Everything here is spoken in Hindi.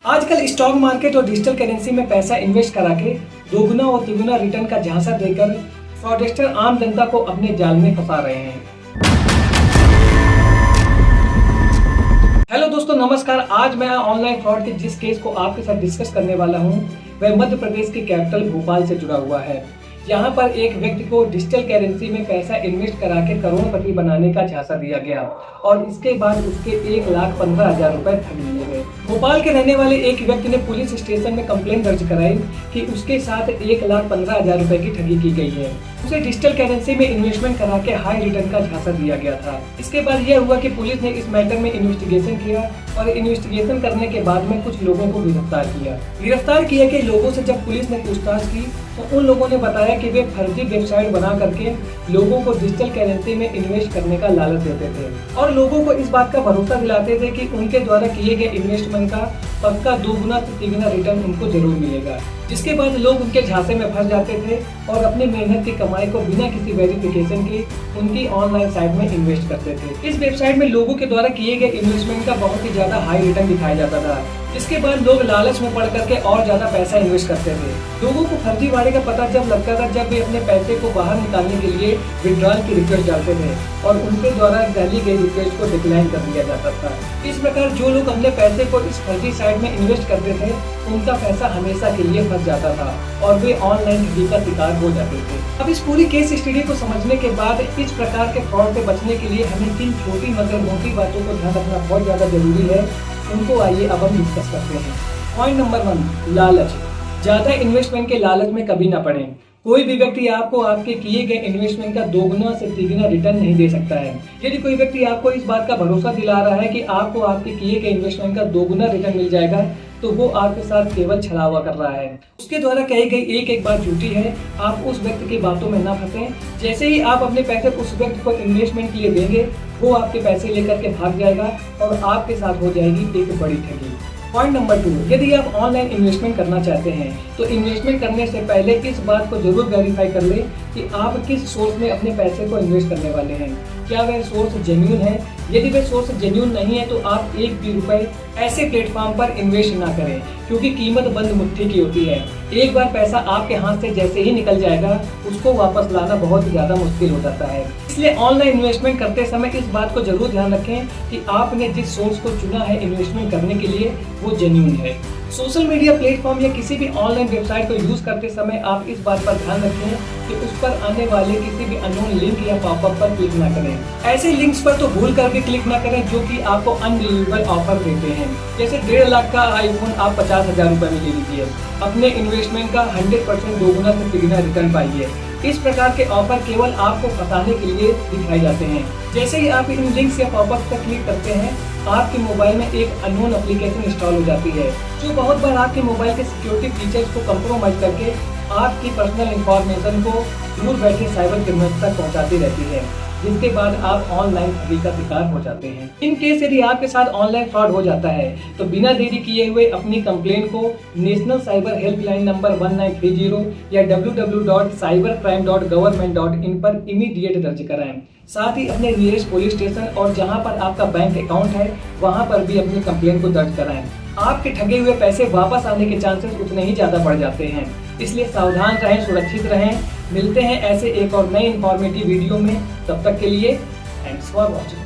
आजकल स्टॉक मार्केट और डिजिटल करेंसी में पैसा इन्वेस्ट करा के दोगुना और तिगुना रिटर्न का झांसा देकर फ्रॉडस्टर आम जनता को अपने जाल में फंसा रहे हैं। हेलो दोस्तों, नमस्कार। आज मैं ऑनलाइन फ्रॉड के जिस केस को आपके साथ डिस्कस करने वाला हूं, वह मध्य प्रदेश की कैपिटल भोपाल से जुड़ा हुआ है। यहाँ पर एक व्यक्ति को डिजिटल करेंसी में पैसा इन्वेस्ट करा के करोड़पति बनाने का झांसा दिया गया और इसके बाद उसके 1,15,000 रुपए ठग लिए गए। भोपाल के रहने वाले एक व्यक्ति ने पुलिस स्टेशन में कंप्लेंट दर्ज कराई कि उसके साथ 1,15,000 रुपए की ठगी की गई है। उसे डिजिटल करेंसी में इन्वेस्टमेंट करा के हाई रिटर्न का झांसा दिया गया था। इसके बाद यह हुआ कि पुलिस ने इस मैटर में इन्वेस्टिगेशन किया और इन्वेस्टिगेशन करने के बाद में कुछ लोगों को गिरफ्तार किया कि लोगों से जब पुलिस ने पूछताछ की तो उन लोगों ने बताया कि वे फर्जी वेबसाइट बना करके लोगों को डिजिटल करेंसी में इन्वेस्ट करने का लालच देते थे और लोगों को इस बात का भरोसा दिलाते थे कि उनके द्वारा किए गए इन्वेस्टमेंट का पक्का दोगुना से तिगुना रिटर्न उनको जरूर मिलेगा। जिसके बाद लोग उनके झांसे में फंस जाते थे और अपनी मेहनत की कमाई को बिना किसी वेरिफिकेशन के उनकी ऑनलाइन साइट में इन्वेस्ट करते थे। इस वेबसाइट में लोगों के द्वारा किए गए इन्वेस्टमेंट का बहुत ही ज्यादा हाई रिटर्न दिखाया जाता था। इसके बाद लोग लालच में पड़ करके और ज्यादा पैसा इन्वेस्ट करते थे। लोगों को फर्जीवाड़े का पता जब लगता था जब वे अपने पैसे को बाहर निकालने के लिए विड्रॉल की रिक्वेस्ट डालते थे और उनके द्वारा डाली गई रिक्वेस्ट को डिक्लाइन कर दिया जाता था। इस प्रकार जो लोग अपने पैसे को इस फर्जी साइट में इन्वेस्ट करते थे उनका पैसा हमेशा के लिए फंस जाता था और वे ऑनलाइन ठगी का शिकार हो जाते थे। अब इस पूरी केस स्टडी को समझने के बाद इस प्रकार के फ्रॉड से बचने के लिए हमें किन छोटी मगर मोटी बातों को ध्यान रखना बहुत ज्यादा जरूरी है, उनको आइए अब हम डिस्कस करते हैं। पॉइंट नंबर 1, लालच। ज्यादा इन्वेस्टमेंट के लालच में कभी ना पड़े। कोई भी व्यक्ति आपको आपके किए गए इन्वेस्टमेंट का दोगुना से तिगुना रिटर्न नहीं दे सकता है। यदि कोई व्यक्ति आपको इस बात का भरोसा दिला रहा है कि आपको आपके किए गए इन्वेस्टमेंट का दोगुना रिटर्न मिल जाएगा तो वो आपके साथ केवल छलावा कर रहा है। उसके द्वारा कही गई एक बात झूठी है। आप उस व्यक्ति की बातों में ना फंसे। जैसे ही आप अपने पैसे उस व्यक्ति को इन्वेस्टमेंट के लिए देंगे वो आपके पैसे लेकर के भाग जाएगा और आपके साथ हो जाएगी एक बड़ी ठगी। पॉइंट नंबर 2, यदि आप ऑनलाइन इन्वेस्टमेंट करना चाहते हैं तो इन्वेस्टमेंट करने से पहले इस बात को जरूर वेरीफाई कर लें कि आप किस सोर्स में अपने पैसे को इन्वेस्ट करने वाले हैं। क्या वह सोर्स जेन्युइन है? यदि वह सोर्स जेन्युइन नहीं है तो आप एक भी रुपए ऐसे प्लेटफॉर्म पर इन्वेस्ट ना करें, क्योंकि कीमत बंद मुट्ठी की होती है। एक बार पैसा आपके हाथ से जैसे ही निकल जाएगा उसको वापस लाना बहुत ज्यादा मुश्किल हो जाता है। इसलिए ऑनलाइन इन्वेस्टमेंट करते समय इस बात को जरूर ध्यान रखें कि आपने जिस सोर्स को चुना है इन्वेस्टमेंट करने के लिए वो जेन्युइन है। सोशल मीडिया प्लेटफॉर्म या किसी भी ऑनलाइन वेबसाइट को यूज करते समय आप इस बात पर ध्यान रखें कि उस पर आने वाले किसी भी अननोन लिंक या पॉपअप पर क्लिक ना करें। ऐसे लिंक्स पर तो भूल कर भी क्लिक ना करें जो कि आपको अनबिलीवेबल ऑफर देते हैं। जैसे 1.5 लाख का आईफोन आप 50,000 रुपए में ले लीजिए, अपने इन्वेस्टमेंट का 100% दोगुना से तिगुना रिटर्न पाइए। इस प्रकार के ऑफर केवल आपको फंसाने के लिए दिखाए जाते हैं। जैसे ही आप इन लिंक्स या पॉपअप पर क्लिक करते हैं आपके मोबाइल में एक अननोन एप्लीकेशन इंस्टॉल हो जाती है जो बहुत बार आपके मोबाइल के सिक्योरिटी फीचर्स को कंप्रोमाइज करके आपकी पर्सनल इंफॉर्मेशन को दूर बैठे साइबर क्रिमिनल्स तक पहुंचाती रहती है, जिसके बाद आप ऑनलाइन ठगी का शिकार हो जाते हैं। इन केस यदि आपके साथ ऑनलाइन फ्रॉड हो जाता है तो बिना देरी किए हुए अपनी कंप्लेंट को नेशनल साइबर हेल्पलाइन नंबर 1930 या www.cybercrime.government.in पर इमीडिएट दर्ज कराएं। साथ ही अपने नियरेस्ट पुलिस स्टेशन और जहां पर आपका बैंक अकाउंट है वहां पर भी अपनी कंप्लेंट को दर्ज कराएं। आपके ठगे हुए पैसे वापस आने के चांसेस उतने ही ज्यादा बढ़ जाते हैं। इसलिए सावधान रहें, सुरक्षित रहें। मिलते हैं ऐसे एक और नए इंफॉर्मेटिव वीडियो में। तब तक के लिए थैंक्स फॉर वॉचिंग।